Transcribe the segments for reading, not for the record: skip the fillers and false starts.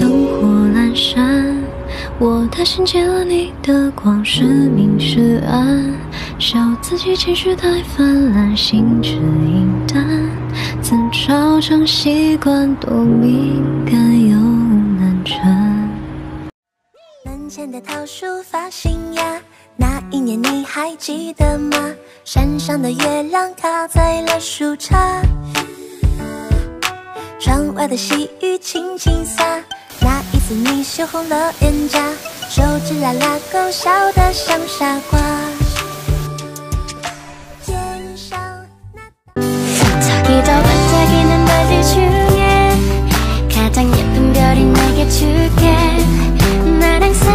灯火阑珊，我太心借了你的光，是明是暗，笑自己情绪太泛滥，心智隐淡，自嘲成习惯，多敏感又难缠。门前的桃树发新芽，那一年你还记得吗？山上的月亮卡在了树杈，窗外的细雨轻轻洒，那一次你羞红了脸颊，手指啦啦勾，笑得像傻瓜。肩上저기도 반짝이는 별들 중에 가장 예쁜 별이 내게 줄게. 날 항상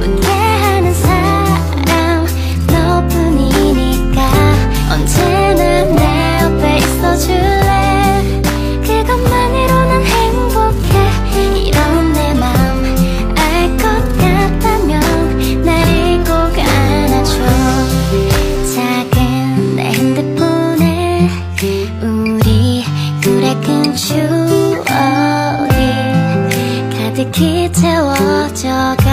웃게 하는 사람 너뿐이니까 언제나 내 옆에 있어줄래. 그것만으로 난 행복해. 이런 내 마음 알 것 같다면 날 꼭 안아줘. 작은 내 핸드폰에 우리 그랬던 추억이 가득히 채워져가.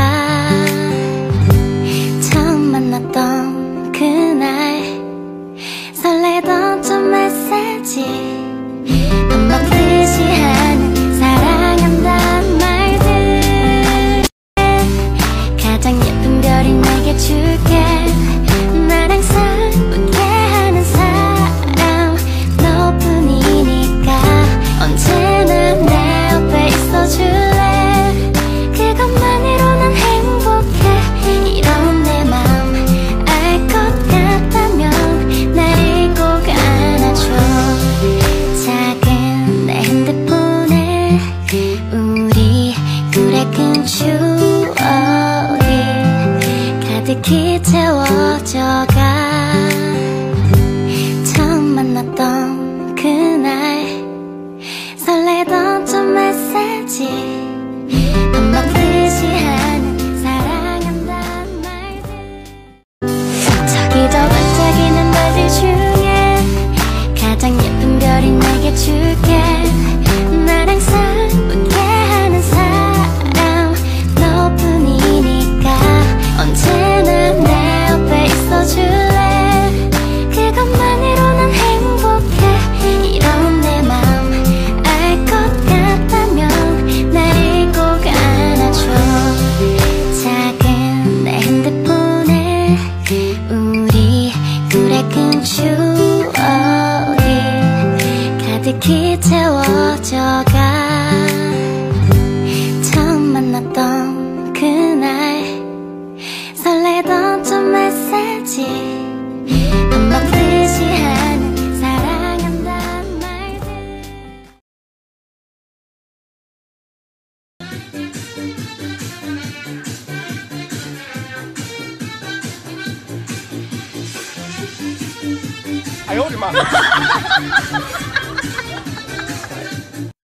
처음 만났던 그날 설레던 첫 메시지 밥 먹듯이 하는 사랑한단 말들. 가장 예쁜 별이 내게 줄게. 날 항상 웃게 하는 사람 너뿐이니까 언제나 내 옆에 있어줄래. 그것만으로 난 행복해. 이런 내 마음 알 것 같다면 날 꼭 안아줘. 작은 내 핸드폰에 우리 그랬던 추억이 가득히 채워져가. 처음 만났던 그날 설레던 첫 메시지 밥 먹듯이 하는 사랑한단 말들. 저기도 반짝이는 별들 중에 가장 예쁜 별이 내게 줄게. 날 항상 웃게 하는 사람 너뿐이니까 언제나 내 옆에 있어줄래. 그것만으로 난 행복해. 이런 내 마음 알 것 같다면 날 꼭 안아줘. 작은 내 핸드폰에 우리 그랬던 추억이 가득히 채워져가. 처음 만났던 그날 설레던 첫 메시지 밥 먹듯이 하는 사랑한단 말들.哎呦我的妈！